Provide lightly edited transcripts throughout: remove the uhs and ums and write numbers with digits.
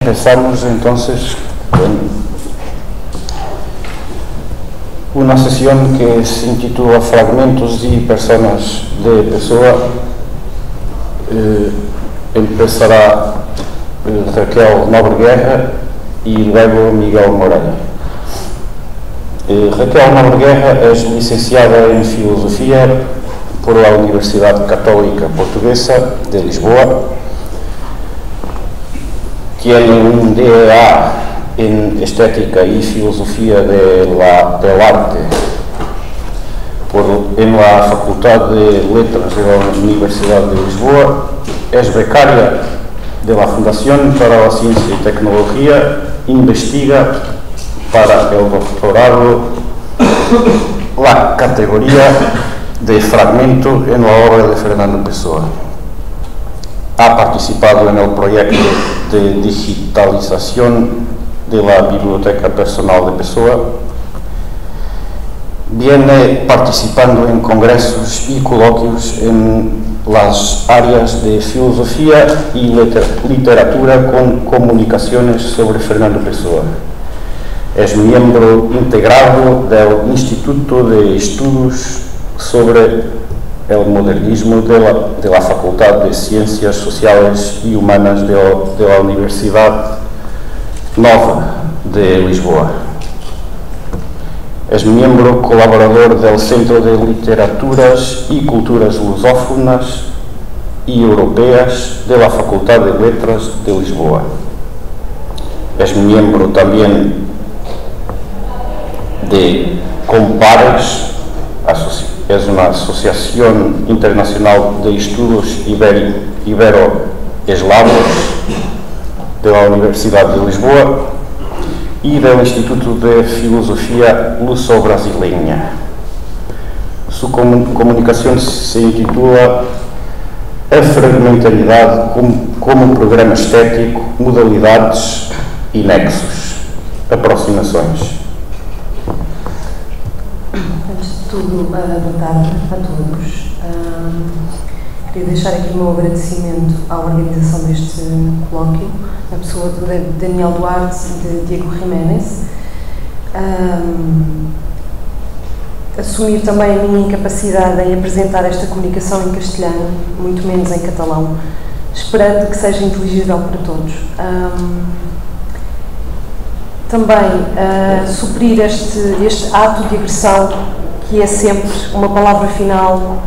Empezamos entonces con una sesión que se intitula Fragmentos y Personas de Pessoa. Empezará Raquel Nobre-Guerra y luego Miguel Moreira. Raquel Nobre-Guerra es licenciada en Filosofía por la Universidad Católica Portuguesa de Lisboa. Tiene un DEA en Estética y Filosofía del Arte en la Facultad de Letras de la Universidad de Lisboa. Es becaria de la Fundación para la Ciencia y Tecnología. Investiga para el doctorado la categoría de fragmento en la obra de Fernando Pessoa. Ha participado en el proyecto de digitalización de la Biblioteca Personal de Pessoa. Viene participando en congresos y coloquios en las áreas de filosofía y literatura con comunicaciones sobre Fernando Pessoa. Es miembro integrado del Instituto de Estudos sobre el Modernismo de la Facultad de Ciencias Sociales y Humanas de la Universidad Nova de Lisboa. Es miembro colaborador del Centro de Literaturas y Culturas Lusófonas y Europeas de la Facultad de Letras de Lisboa. Es miembro también de Compares, es una asociación internacional de estudos ibero-eslavos de la Universidad de Lisboa y del Instituto de Filosofía Luso-Brasileña. Su comunicación se intitula A Fragmentariedade como Programa Estético, Modalidades e Nexos. Aproximações. Tudo, boa tarde a todos. Queria deixar aqui o meu agradecimento à organização deste colóquio, na pessoa de Daniel Duarte e de Diego Jiménez. Assumir também a minha incapacidade em apresentar esta comunicação em castelhano, muito menos em catalão, esperando que seja inteligível para todos. Também suprir este ato de agressão, que é sempre uma palavra final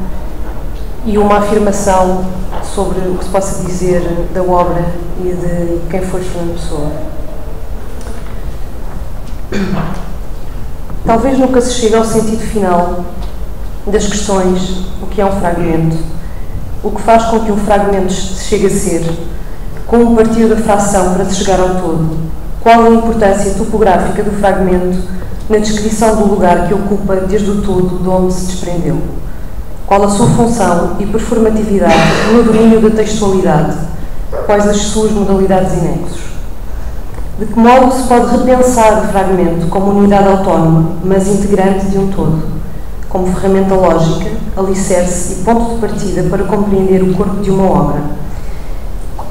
e uma afirmação sobre o que se possa dizer da obra e de quem foi Fernando Pessoa. Talvez nunca se chegue ao sentido final das questões: o que é um fragmento, o que faz com que um fragmento se chegue a ser, como partir da fração para se chegar ao todo, qual a importância topográfica do fragmento na descrição do lugar que ocupa desde o todo de onde se desprendeu. Qual a sua função e performatividade no domínio da textualidade? Quais as suas modalidades e nexos? De que modo se pode repensar o fragmento como unidade autónoma, mas integrante de um todo, como ferramenta lógica, alicerce e ponto de partida para compreender o corpo de uma obra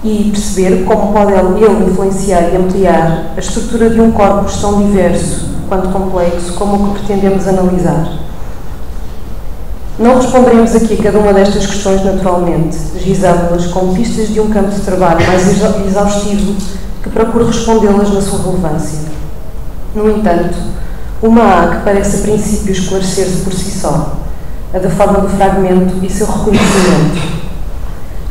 e perceber como pode ele influenciar e ampliar a estrutura de um corpus tão diverso quanto complexo como o que pretendemos analisar. Não responderemos aqui a cada uma destas questões naturalmente, gizando-las com pistas de um campo de trabalho mais exaustivo que procura respondê-las na sua relevância. No entanto, uma há que parece a princípio esclarecer-se por si só, a da forma do fragmento e seu reconhecimento.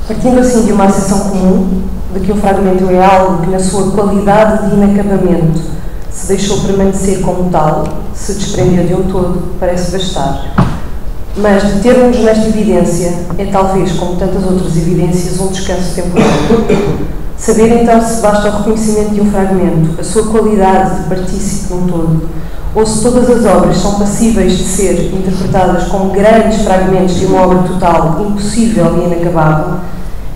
Partindo assim de uma acessão comum, de que um fragmento é algo que na sua qualidade de inacabamento se deixou permanecer como tal, se desprendeu de um todo, parece bastar. Mas de termos nesta evidência é talvez, como tantas outras evidências, um descanso temporário. Saber então se basta o reconhecimento de um fragmento, a sua qualidade de partícipe de um todo, ou se todas as obras são passíveis de ser interpretadas como grandes fragmentos de uma obra total, impossível e inacabável,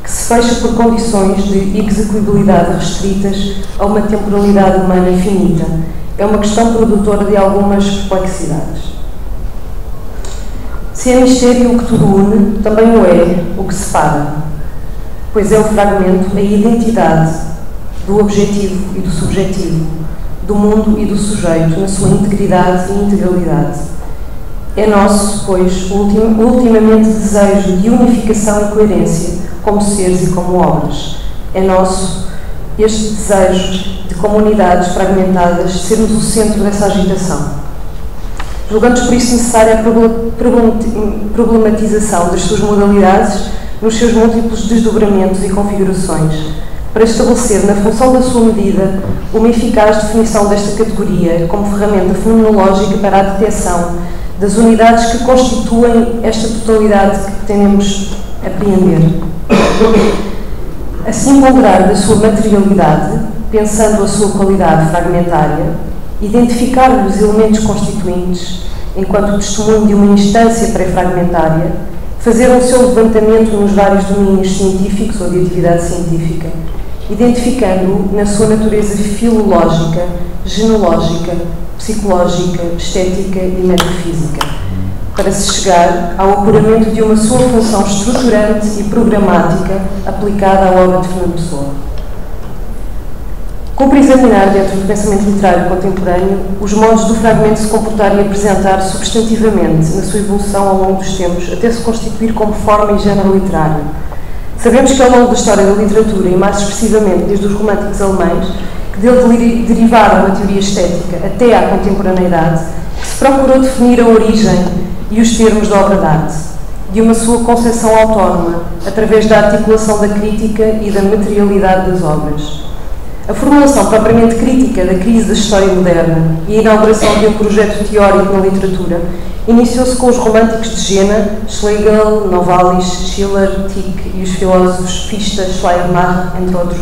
que se fecha por condições de execuibilidade restritas a uma temporalidade humana finita, é uma questão produtora de algumas perplexidades. Se é mistério o que tudo une, também o é o que separa, pois é o fragmento, a identidade do objetivo e do subjetivo, do mundo e do sujeito, na sua integridade e integralidade. É nosso, pois, ultimamente desejo de unificação e coerência, como seres e como obras. É nosso este desejo de comunidades fragmentadas sermos o centro dessa agitação. Julgamos por isso necessária a problematização das suas modalidades nos seus múltiplos desdobramentos e configurações, para estabelecer, na função da sua medida, uma eficaz definição desta categoria como ferramenta fenomenológica para a detecção das unidades que constituem esta totalidade que pretendemos apreender. Assim, ponderar da sua materialidade, pensando a sua qualidade fragmentária, identificar os elementos constituintes enquanto testemunho de uma instância pré-fragmentária, fazer um seu levantamento nos vários domínios científicos ou de atividade científica, identificando-o na sua natureza filológica, genológica, psicológica, estética e metafísica, para se chegar ao apuramento de uma sua função estruturante e programática aplicada à obra de Fernando Pessoa. Cumpre examinar, dentro do pensamento literário contemporâneo, os modos do fragmento se comportar e apresentar substantivamente na sua evolução ao longo dos tempos, até se constituir como forma e género literário. Sabemos que ao longo da história da literatura, e mais expressivamente desde os românticos alemães, que dele derivaram a teoria estética até à contemporaneidade, que se procurou definir a origem e os termos da obra de arte, de uma sua concepção autónoma, através da articulação da crítica e da materialidade das obras. A formulação propriamente crítica da crise da história moderna e a inauguração de um projeto teórico na literatura iniciou-se com os românticos de Jena, Schlegel, Novalis, Schiller, Tieck e os filósofos Fichte, Schleiermacher, entre outros,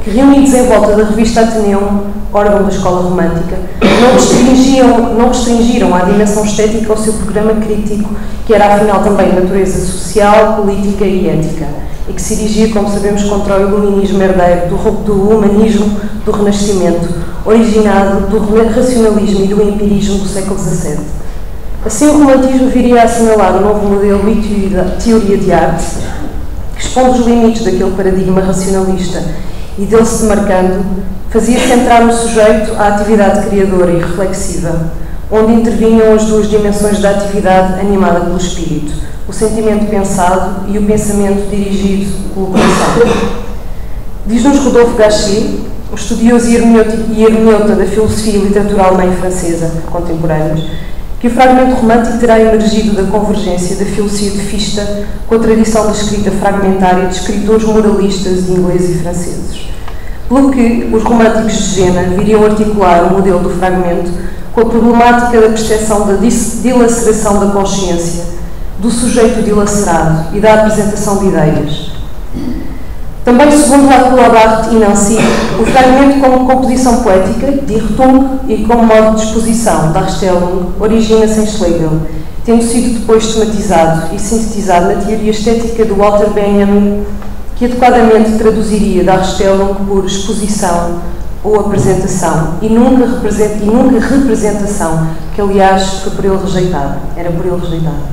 que, reunidos em volta da revista Ateneum, órgão da escola romântica, não restringiram à dimensão estética o seu programa crítico, que era afinal também de natureza social, política e ética, e que se dirigia, como sabemos, contra o iluminismo herdeiro do humanismo do Renascimento, originado do racionalismo e do empirismo do século XVII. Assim, o romantismo viria a assinalar um novo modelo e teoria de arte, que, expondo os limites daquele paradigma racionalista e dele se demarcando, fazia centrar no sujeito a atividade criadora e reflexiva, onde intervinham as duas dimensões da atividade animada pelo espírito, o sentimento pensado e o pensamento dirigido pelo coração. Diz-nos Rodolphe Gachet, um estudioso e hermeneuta da filosofia e literatura alemã e francesa contemporâneos, que o fragmento romântico terá emergido da convergência da filosofia de Fichte com a tradição da escrita fragmentária de escritores moralistas ingleses e franceses. Pelo que os românticos de Jena viriam articular o modelo do fragmento com a problemática da percepção da dilaceração da consciência, do sujeito dilacerado e da apresentação de ideias. Também, segundo Laplace e Nancy, o fragmento como composição poética, de Irtung, e como modo de exposição, Darstellung, origina-se em Schlegel, tendo sido depois tematizado e sintetizado na teoria estética de Walter Benjamin, que adequadamente traduziria Darstellung por exposição ou apresentação, e nunca representação, que aliás foi por ele rejeitado, era por ele rejeitado.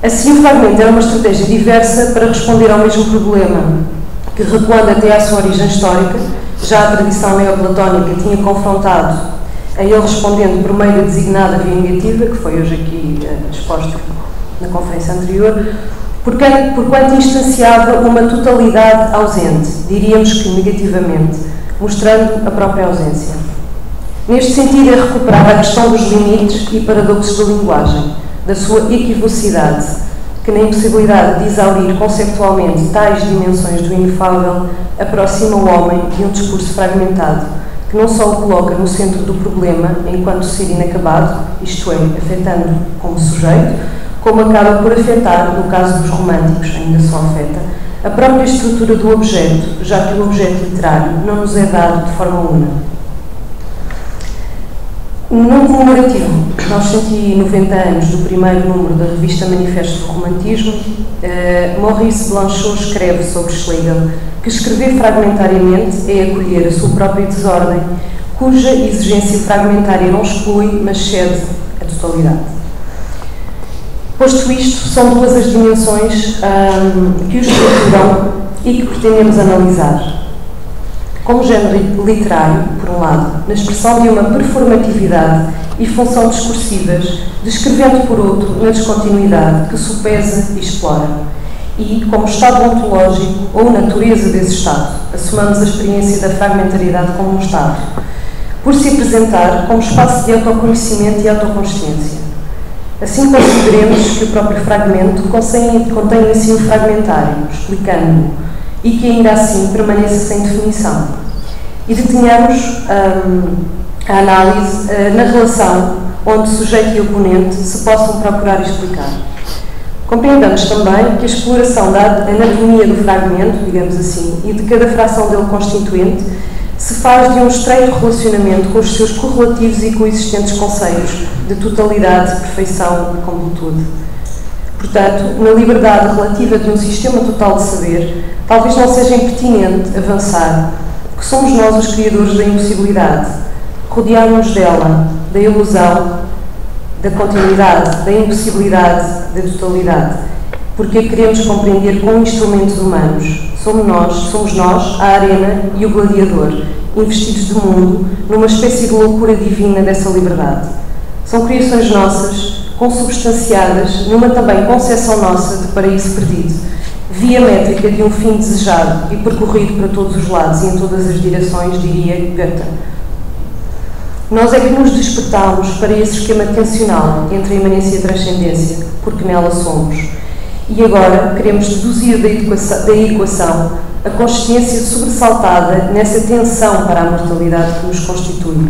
Assim, o fragmento era uma estratégia diversa para responder ao mesmo problema, que, recuando até à sua origem histórica, já a tradição neoplatónica tinha confrontado, a ele respondendo por meio da designada via negativa, que foi hoje aqui exposto na conferência anterior, porquanto instanciava uma totalidade ausente, diríamos que negativamente, mostrando a própria ausência. Neste sentido, é recuperada a questão dos limites e paradoxos da linguagem, da sua equivocidade, que na impossibilidade de exaurir conceptualmente tais dimensões do inefável aproxima o homem de um discurso fragmentado, que não só o coloca no centro do problema enquanto ser inacabado, isto é, afetando como sujeito, como acaba por afetar, no caso dos românticos, ainda só afeta, a própria estrutura do objeto, já que o objeto literário não nos é dado de forma una. Num comemorativo aos 190 anos do primeiro número da revista Manifesto do Romantismo, Maurice Blanchot escreve sobre Schlegel que escrever fragmentariamente é acolher a sua própria desordem, cuja exigência fragmentária não exclui, mas cede a totalidade. Posto isto, são duas as dimensões que o estruturam e que pretendemos analisar. como género literário, por um lado, na expressão de uma performatividade e função discursivas, descrevendo por outro na descontinuidade que sopesa e explora, e como estado ontológico ou natureza desse estado, assumamos a experiência da fragmentariedade como um estado, por se apresentar como espaço de autoconhecimento e autoconsciência. Assim consideremos que o próprio fragmento contém em si o fragmentário, explicando-o, e que ainda assim permaneça sem definição. E detenhamos a análise na relação onde sujeito e oponente se possam procurar explicar. Compreendamos também que a exploração da anatomia do fragmento, digamos assim, e de cada fração dele constituinte, se faz de um estreito relacionamento com os seus correlativos e coexistentes conceitos de totalidade, perfeição e completude. Portanto, na liberdade relativa de um sistema total de saber, talvez não seja impertinente avançar que somos nós os criadores da impossibilidade, rodearmos dela, da ilusão, da continuidade, da impossibilidade, da totalidade, porque a queremos compreender com instrumentos humanos. Somos nós, a arena e o gladiador, investidos do mundo numa espécie de loucura divina dessa liberdade. São criações nossas, consubstanciadas numa também concepção nossa de paraíso perdido, via métrica de um fim desejado e percorrido para todos os lados e em todas as direções, diria Goethe. Nós é que nos despertámos para esse esquema tensional entre a imanência e a transcendência, porque nela somos. E agora queremos deduzir da equação a consciência sobressaltada nessa tensão para a mortalidade que nos constitui,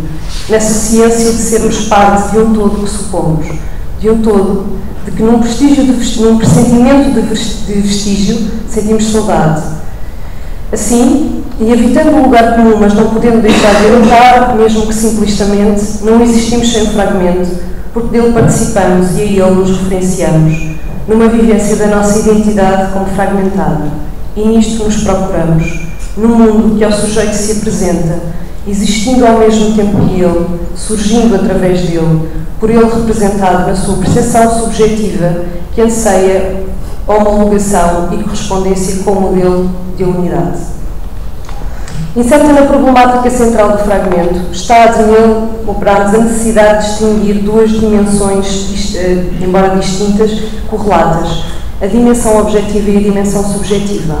nessa ciência de sermos parte de um todo que supomos, de um todo de que num pressentimento de vestígio sentimos saudade. Assim, e evitando um lugar comum, mas não podendo deixar de notar, mesmo que simplistamente, não existimos sem o fragmento, porque dele participamos e a ele nos referenciamos, numa vivência da nossa identidade como fragmentada. E nisto nos procuramos, num mundo que ao sujeito se apresenta, existindo ao mesmo tempo que ele, surgindo através dele, por ele representado na sua percepção subjetiva, que anseia homologação e correspondência com o modelo de unidade. Incerta na problemática central do fragmento, está nele operar-nos a necessidade de distinguir duas dimensões, embora distintas, correlatas, a dimensão objetiva e a dimensão subjetiva.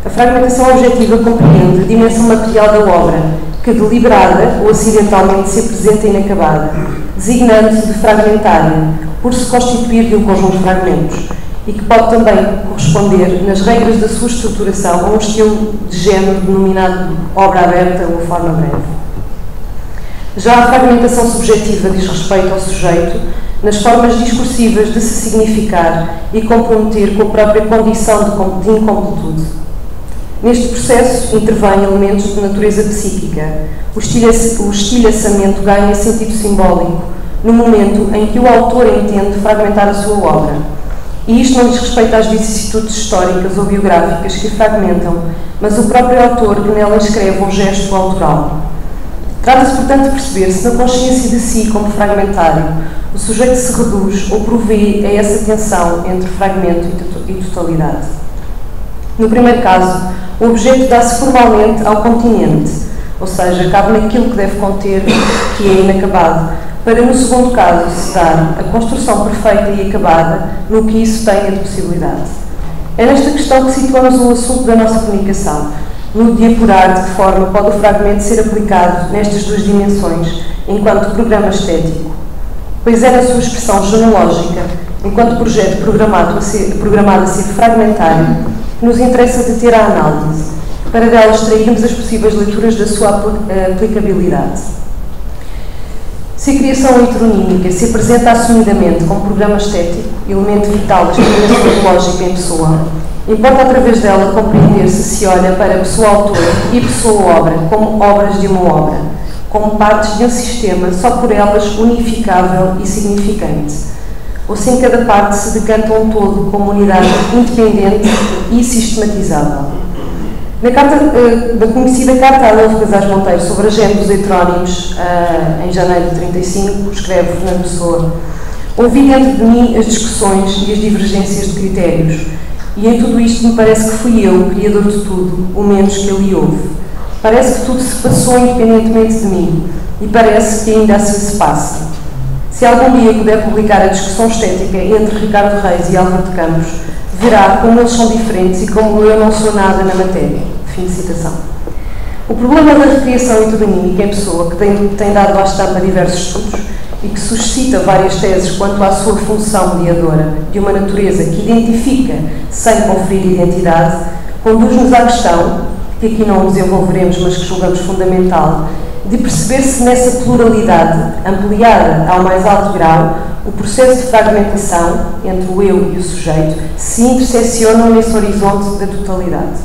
A fragmentação objetiva compreende a dimensão material da obra, que deliberada ou acidentalmente se apresenta inacabada, designando-se de fragmentária, por se constituir de um conjunto de fragmentos, e que pode também corresponder, nas regras da sua estruturação, a um estilo de género denominado obra aberta ou forma breve. Já a fragmentação subjetiva diz respeito ao sujeito nas formas discursivas de se significar e comprometer com a própria condição de incompletude. Neste processo intervêm elementos de natureza psíquica. O estilhaçamento ganha sentido simbólico no momento em que o autor entende fragmentar a sua obra. E isto não diz respeito às vicissitudes históricas ou biográficas que fragmentam, mas o próprio autor que nela escreve um gesto autoral. Trata-se, portanto, de perceber se na consciência de si como fragmentário o sujeito se reduz ou provê a essa tensão entre fragmento e totalidade. No primeiro caso, o objeto dá-se formalmente ao continente, ou seja, cabe naquilo que deve conter, que é inacabado, para, no segundo caso, se dar a construção perfeita e acabada no que isso tenha de possibilidade. É nesta questão que situamos o assunto da nossa comunicação, no de apurar de que forma pode o fragmento ser aplicado nestas duas dimensões, enquanto programa estético. Pois é na sua expressão genealógica, enquanto projeto programado a ser fragmentário, que nos interessa deter a análise, para dela extrairmos as possíveis leituras da sua aplicabilidade. Se a criação heteronímica se apresenta assumidamente como programa estético, elemento vital da experiência ontológica em pessoa, importa através dela compreender se olha para a pessoa autora e pessoa obra como obras de uma obra, como partes de um sistema só por elas unificável e significante, ou se em cada parte se decanta um todo como unidade independente e sistematizável. Na da conhecida carta a Adolfo Casais Monteiro sobre a gênese dos heterónimos, em janeiro de 1935, escreve Fernando Pessoa: ouvi dentro de mim as discussões e as divergências de critérios, e em tudo isto me parece que fui eu, o criador de tudo, o menos que ali houve. Parece que tudo se passou independentemente de mim, e parece que ainda assim se passa. Se algum dia puder publicar a discussão estética entre Ricardo Reis e Álvaro de Campos, verá como eles são diferentes e como eu não sou nada na matéria. Fim de citação. O problema da recriação heteronímica em pessoa, que tem dado à estampa diversos estudos e que suscita várias teses quanto à sua função mediadora de uma natureza que identifica sem conferir identidade, conduz-nos à questão, que aqui não desenvolveremos, mas que julgamos fundamental, de perceber se nessa pluralidade, ampliada ao mais alto grau, o processo de fragmentação entre o eu e o sujeito se interseccionam nesse horizonte da totalidade.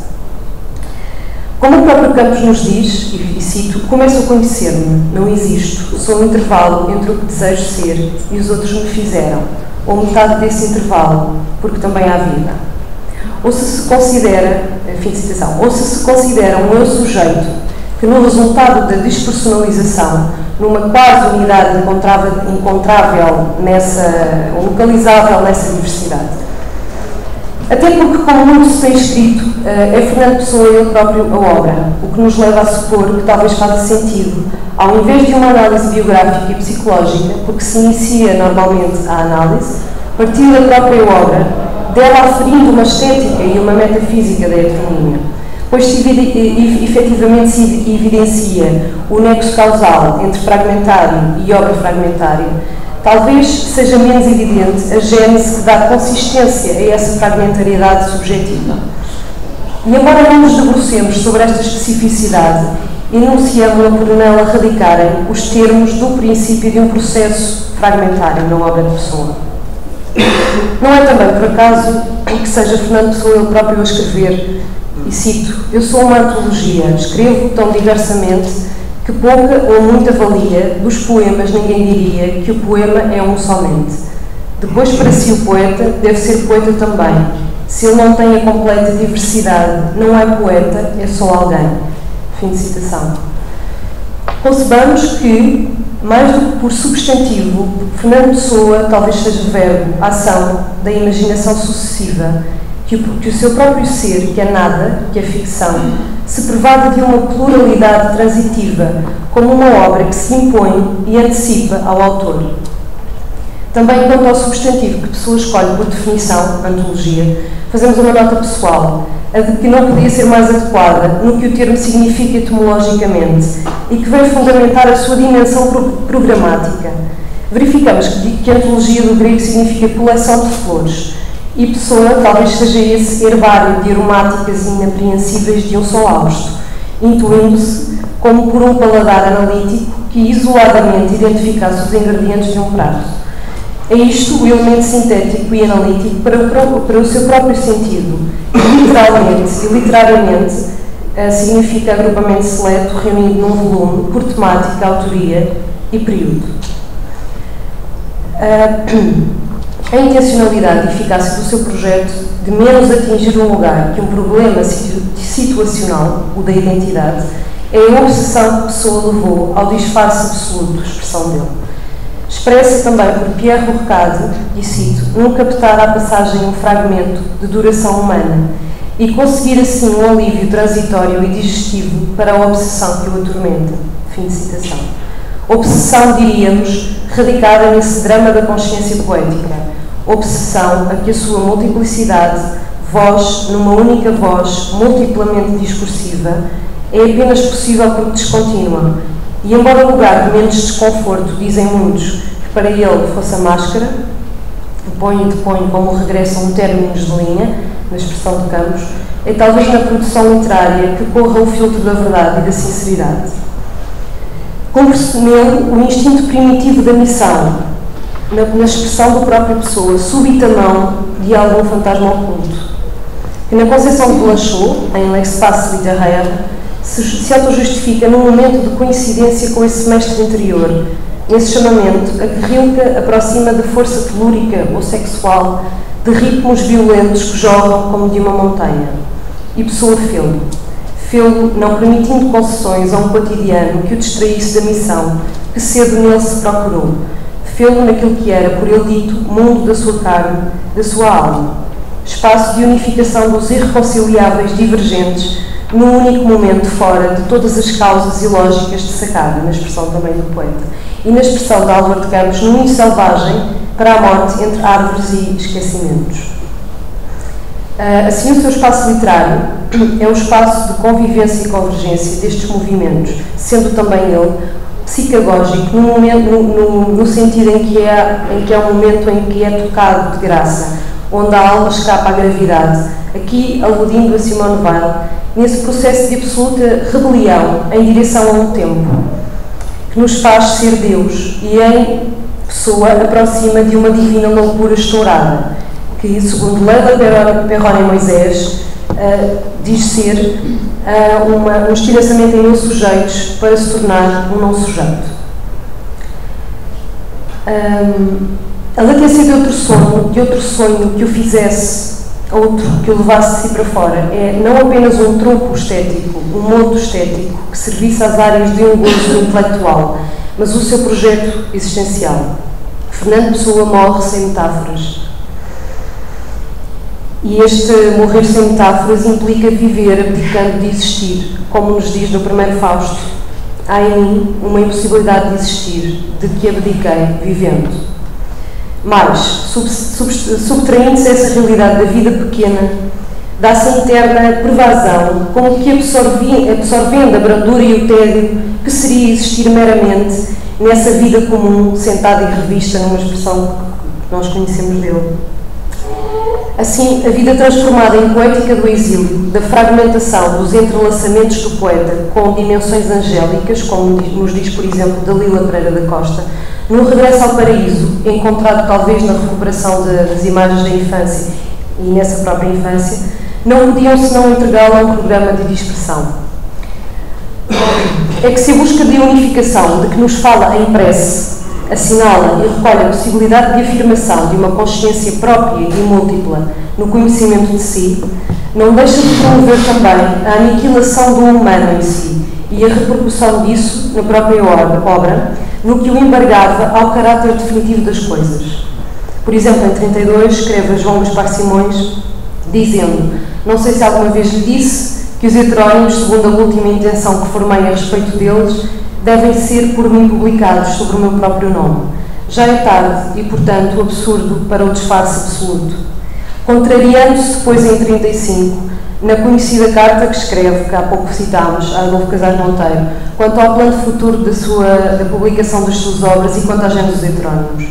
Como o próprio Campos nos diz, e cito, começo a conhecer-me, não existo, sou um intervalo entre o que desejo ser e os outros me fizeram, ou metade desse intervalo, porque também há vida. Ou se considera, fim de citação, ou se considera um eu sujeito que no resultado da despersonalização, numa quase unidade encontrável ou localizável nessa diversidade. Até porque, como muito se tem escrito, é Fernando Pessoa ele próprio a obra, o que nos leva a supor que talvez faça sentido, ao invés de uma análise biográfica e psicológica, porque se inicia normalmente a análise, partir da própria obra, dela aferindo uma estética e uma metafísica da heteronímia, pois se efetivamente se evidencia o nexo causal entre fragmentário e obra fragmentária, talvez seja menos evidente a gênese que dá consistência a essa fragmentariedade subjetiva. E embora não nos debrucemos sobre esta especificidade, enunciamos-la por nela radicarem os termos do princípio de um processo fragmentário na obra de Pessoa. Não é também por acaso que seja Fernando Pessoa ele próprio a escrever, e cito, eu sou uma antologia, escrevo tão diversamente que pouca ou muita valia dos poemas ninguém diria que o poema é um somente. Depois, para si, o poeta deve ser poeta também. Se ele não tem a completa diversidade, não é poeta, é só alguém. Fim de citação. Concebamos que, mais do que por substantivo, Fernando Pessoa talvez seja verbo, ação da imaginação sucessiva, que o seu próprio ser, que é nada, que é ficção, se pervade de uma pluralidade transitiva, como uma obra que se impõe e antecipa ao autor. Também quanto ao substantivo que Pessoa escolhe por definição, antologia, fazemos uma nota pessoal, a de que não podia ser mais adequada no que o termo significa etimologicamente e que vem fundamentar a sua dimensão programática. Verificamos que a antologia do grego significa coleção de flores, e Pessoa talvez seja esse herbário de aromáticas inapreensíveis de um sol augusto, intuindo-se como por um paladar analítico que isoladamente identificasse os ingredientes de um prato. É isto o elemento sintético e analítico para o seu próprio sentido, literalmente e literariamente significa agrupamento seleto reunido num volume por temática, autoria e período. A intencionalidade e eficácia do seu projeto de menos atingir um lugar que um problema situacional, o da identidade, é a obsessão que Pessoa levou ao disfarce absoluto, expressão dele. Expressa também por Pierre Bourcade, e cito, num captar à passagem um fragmento de duração humana e conseguir assim um alívio transitório e digestivo para a obsessão que o atormenta. Fim de citação. Obsessão, diríamos, radicada nesse drama da consciência poética. Obsessão a que a sua multiplicidade, voz numa única voz, multiplamente discursiva, é apenas possível porque descontínua. E embora o lugar de menos desconforto, dizem muitos, que para ele fosse a máscara, põe como regressam términos de linha, na expressão de Campos, é talvez na produção literária que corra o filtro da verdade e da sinceridade. Cumpre-se nele o instinto primitivo da missão, na expressão do próprio Pessoa, súbita mão de algum fantasma oculto, que na concepção de Blanchot, em L'Espace littéraire, se auto-justifica num momento de coincidência com esse mestre interior, nesse chamamento a que Rilke aproxima de força telúrica ou sexual, de ritmos violentos que jorram como de uma montanha. E Pessoa fê-lo. Fê-lo não permitindo concessões a um cotidiano que o distraísse da missão que cedo nele se procurou. Fê-lo naquilo que era, por ele dito, mundo da sua carne, da sua alma. Espaço de unificação dos irreconciliáveis divergentes num único momento fora de todas as causas e lógicas de sacada, na expressão também do poeta, e na expressão de Álvaro de Campos, num hino selvagem para a morte entre árvores e esquecimentos. Assim, o seu espaço literário é um espaço de convivência e convergência destes movimentos, sendo também ele psicagógico, no sentido em que é um momento em que é tocado de graça, onde a alma escapa à gravidade, aqui aludindo a Simone Weil, nesse processo de absoluta rebelião em direção a um tempo, que nos faz ser Deus e em pessoa aproxima de uma divina loucura estourada, que, segundo Leila Perrone Moisés, diz ser um estilhaçamento em mil sujeitos para se tornar um não sujeito. A latência de outro sonho que o fizesse, outro que o levasse de si para fora, é não apenas um tronco estético, um modo estético que servisse às áreas de um gozo intelectual, mas o seu projeto existencial. Fernando Pessoa morre sem metáforas. E este morrer sem metáforas implica viver abdicando de existir, como nos diz no primeiro Fausto: há em mim uma impossibilidade de existir, de que abdiquei vivendo. Mas, subtraindo-se essa realidade da vida pequena, dá-se a interna pervasão, como que absorvendo a brandura e o tédio que seria existir meramente nessa vida comum, sentada e revista numa expressão que nós conhecemos dele. Assim, a vida transformada em poética do exílio, da fragmentação, dos entrelaçamentos do poeta com dimensões angélicas, como nos diz, por exemplo, Dalila Pereira da Costa, no regresso ao paraíso, encontrado talvez na recuperação das imagens da infância e nessa própria infância, não podiam senão entregá-lo a um programa de dispersão. É que se a busca de unificação de que nos fala a impresse assinala e recolhe a possibilidade de afirmação de uma consciência própria e múltipla no conhecimento de si, não deixa de promover também a aniquilação do humano em si e a repercussão disso na própria obra, no que o embargava ao caráter definitivo das coisas. Por exemplo, em 32, escreve a João Gaspar Simões, dizendo: não sei se alguma vez lhe disse que os heterónimos, segundo a última intenção que formei a respeito deles, devem ser por mim publicados sobre o meu próprio nome. Já é tarde e, portanto, absurdo para o disfarce absoluto. Contrariando-se depois em 35, na conhecida carta que escreve, que há pouco citámos, a Adolfo Casais Monteiro, quanto ao plano futuro da publicação das suas obras e quanto à gênese dos heterónimos.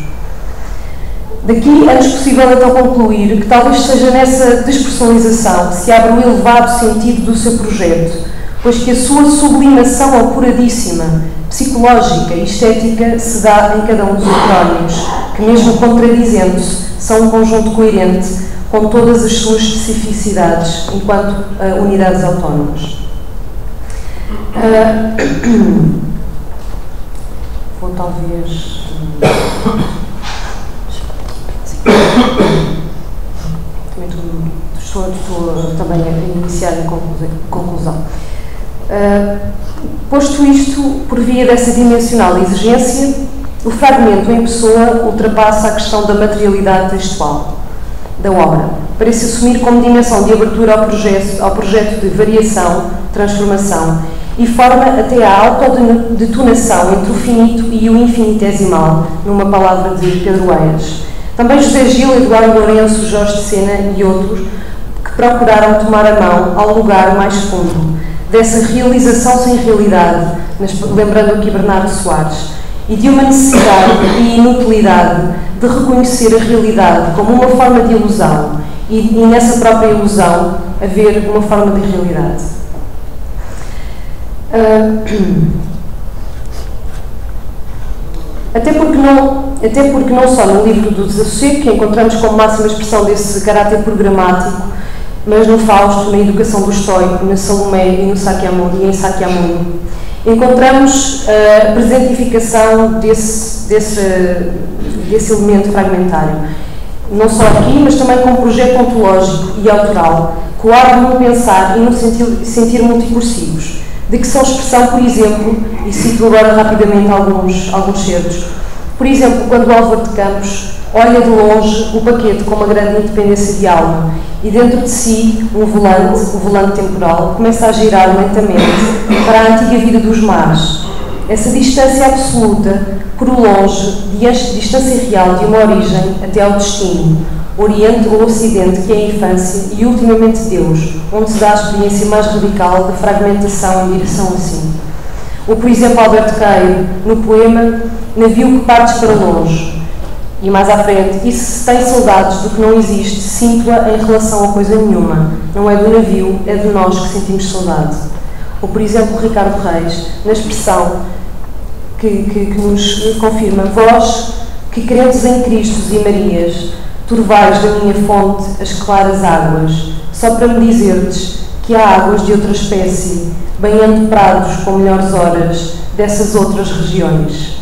Daqui é-nos possível então concluir que talvez seja nessa despersonalização que se abre o elevado sentido do seu projeto, pois que a sua sublimação apuradíssima, psicológica e estética se dá em cada um dos heterónimos, que mesmo contradizendo-se, são um conjunto coerente com todas as suas especificidades enquanto unidades autónomas. Vou talvez... Estou também a iniciar a conclusão. Posto isto, por via dessa dimensional exigência, o fragmento em pessoa ultrapassa a questão da materialidade textual da obra, para se assumir como dimensão de abertura ao projeto de variação, transformação, e forma até a autodetonação entre o finito e o infinitesimal, numa palavra de Pedro Eiras. Também José Gil, Eduardo Lourenço, Jorge de Sena e outros que procuraram tomar a mão ao lugar mais fundo dessa realização sem realidade, lembrando aqui Bernardo Soares, e de uma necessidade e inutilidade de reconhecer a realidade como uma forma de ilusão e nessa própria ilusão haver uma forma de realidade. Até porque não só no livro do Desassossego, que encontramos como máxima expressão desse caráter programático, mas no Fausto, na Educação do Estoico, na Salomé e em Sakyamuni, encontramos a presentificação desse elemento fragmentário. Não só aqui, mas também como projeto ontológico e autoral, coado no pensar e no sentir multicursivos, de que são expressão, por exemplo, e cito agora rapidamente alguns certos, Por exemplo, quando Álvaro de Campos olha de longe o paquete com uma grande independência de alma e dentro de si o volante temporal, começa a girar lentamente para a antiga vida dos mares. Essa distância absoluta, por longe, distância real de uma origem até ao destino, Oriente ou Ocidente, que é a infância, e ultimamente Deus, onde se dá a experiência mais radical de fragmentação em direção a si. Ou, por exemplo, Alberto Queiro, no poema Navio que partes para longe. E mais à frente, e se tem saudades do que não existe, sinto-a em relação a coisa nenhuma. Não é do navio, é de nós que sentimos saudade. Ou, por exemplo, Ricardo Reis, na expressão que nos confirma: vós, que crentes em Cristos e Marias, turvais da minha fonte as claras águas, só para me dizer-lhes que há águas de outra espécie, banhando prados com melhores horas dessas outras regiões.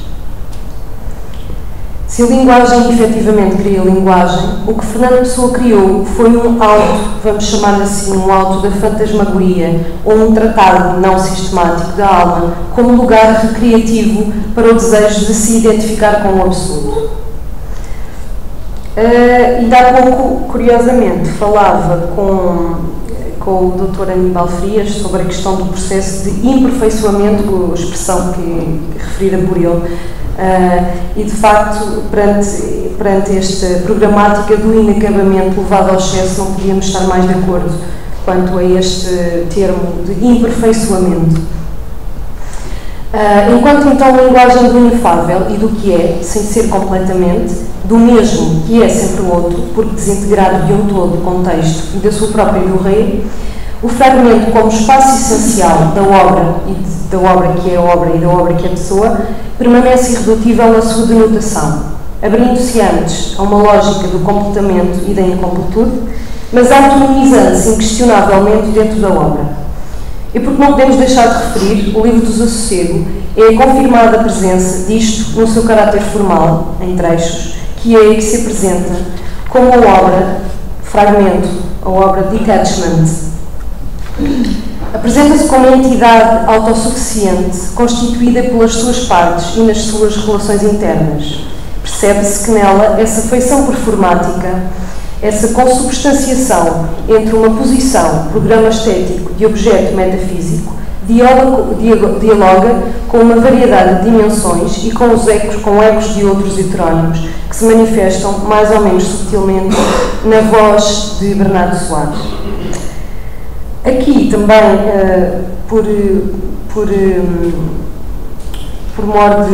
Se a linguagem efetivamente cria linguagem, o que Fernando Pessoa criou foi um auto, vamos chamar assim, um auto da fantasmagoria, ou um tratado não sistemático da alma, como lugar recreativo para o desejo de se identificar com o absoluto. E há pouco, curiosamente, falava com o Dr. Aníbal Frias sobre a questão do processo de imperfeiçoamento, a expressão que referira por ele, e de facto, perante esta programática do inacabamento levado ao excesso, não podíamos estar mais de acordo quanto a este termo de imperfeiçoamento. Enquanto então a linguagem do inefável e do que é, sem ser completamente, do mesmo que é sempre o outro, porque desintegrado de um todo o contexto e da sua própria morrer, o fragmento como espaço essencial da obra, e da obra que é a obra e da obra que é a pessoa, permanece irredutível na sua denotação, abrindo-se antes a uma lógica do completamento e da incompletude, mas autonomizando-se inquestionavelmente dentro da obra. E porque não podemos deixar de referir, o livro do Desassossego é a confirmada presença disto no seu caráter formal, em trechos, que é aí que se apresenta como a obra, fragmento, a obra Detachment. Apresenta-se como uma entidade autossuficiente, constituída pelas suas partes e nas suas relações internas. Percebe-se que nela essa feição performática, essa consubstanciação entre uma posição, programa estético e objeto metafísico, dialoga com uma variedade de dimensões e com os ecos de outros heterónimos que se manifestam mais ou menos subtilmente na voz de Bernardo Soares. Aqui também, por mor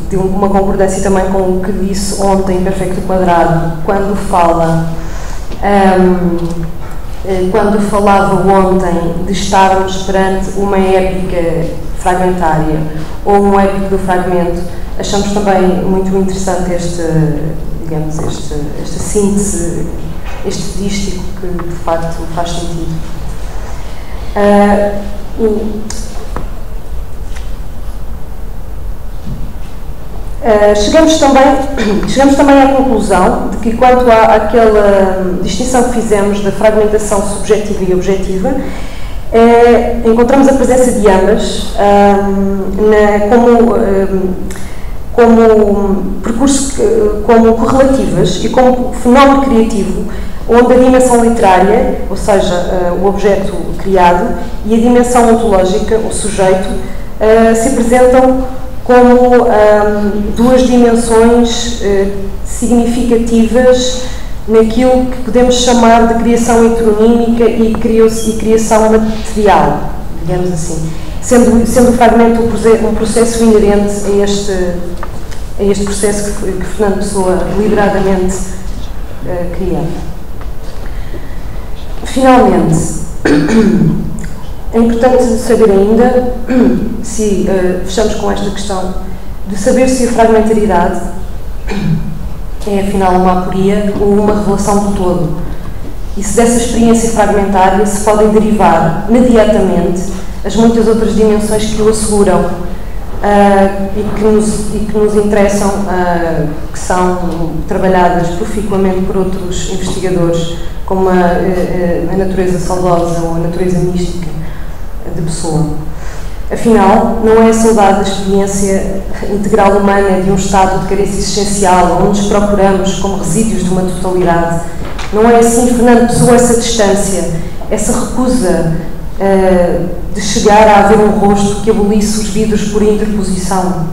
de uma concordância também com o que disse ontem Perfecto Quadrado, quando falava ontem de estarmos perante uma épica fragmentária ou um épico do fragmento, achamos também muito interessante esta síntese, este dístico que de facto faz sentido. Chegamos também à conclusão de que, quanto àquela distinção que fizemos da fragmentação subjetiva e objetiva, encontramos a presença de ambas como percurso, como correlativas e como fenómeno criativo, onde a dimensão literária, ou seja, o objeto criado, e a dimensão ontológica, o sujeito, se apresentam como duas dimensões significativas naquilo que podemos chamar de criação heteronímica e criação material, digamos assim, sendo o fragmento um processo inerente a este processo que Fernando Pessoa deliberadamente cria. Finalmente, é importante saber ainda, se fechamos com esta questão, de saber se a fragmentaridade é afinal uma aporia ou uma revelação do todo, e se dessa experiência fragmentária se podem derivar imediatamente as muitas outras dimensões que o asseguram e que nos interessam, que são trabalhadas proficuamente por outros investigadores, como a natureza saudosa ou a natureza mística de Pessoa. Afinal, não é a saudade da experiência integral humana de um estado de carência existencial, onde nos procuramos como resíduos de uma totalidade. Não é assim, Fernando Pessoa, essa distância, essa recusa de chegar a haver um rosto que abolisse os vidros por interposição.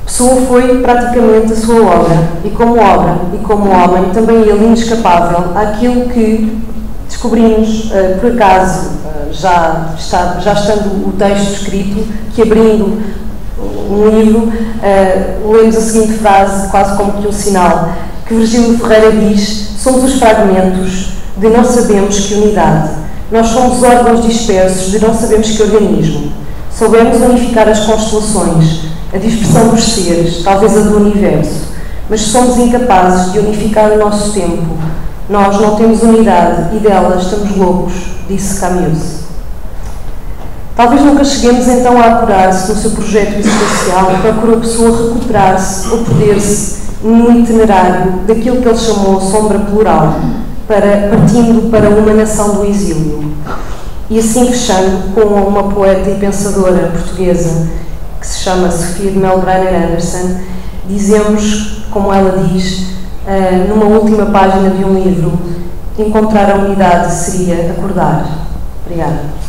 Pessoa foi praticamente a sua obra, e como homem, também ele inescapável àquilo que descobrimos, por acaso, já estando o texto escrito, que abrindo um livro, lemos a seguinte frase, quase como que um sinal, que Virgílio Ferreira diz: somos os fragmentos de não sabemos que unidade. Nós somos órgãos dispersos de não sabemos que organismo. Soubemos unificar as constelações, a dispersão dos seres, talvez a do universo, mas somos incapazes de unificar o nosso tempo. Nós não temos unidade e dela estamos loucos, disse Camus. Talvez nunca cheguemos então a apurar-se no seu projeto existencial, procurou Pessoa recuperar-se ou perder-se no itinerário daquilo que ele chamou sombra plural, partindo para uma nação do exílio. E assim, fechando com uma poeta e pensadora portuguesa que se chama Sofia de Melbrenner Anderson, dizemos, como ela diz, numa última página de um livro: encontrar a unidade seria acordar. Obrigada.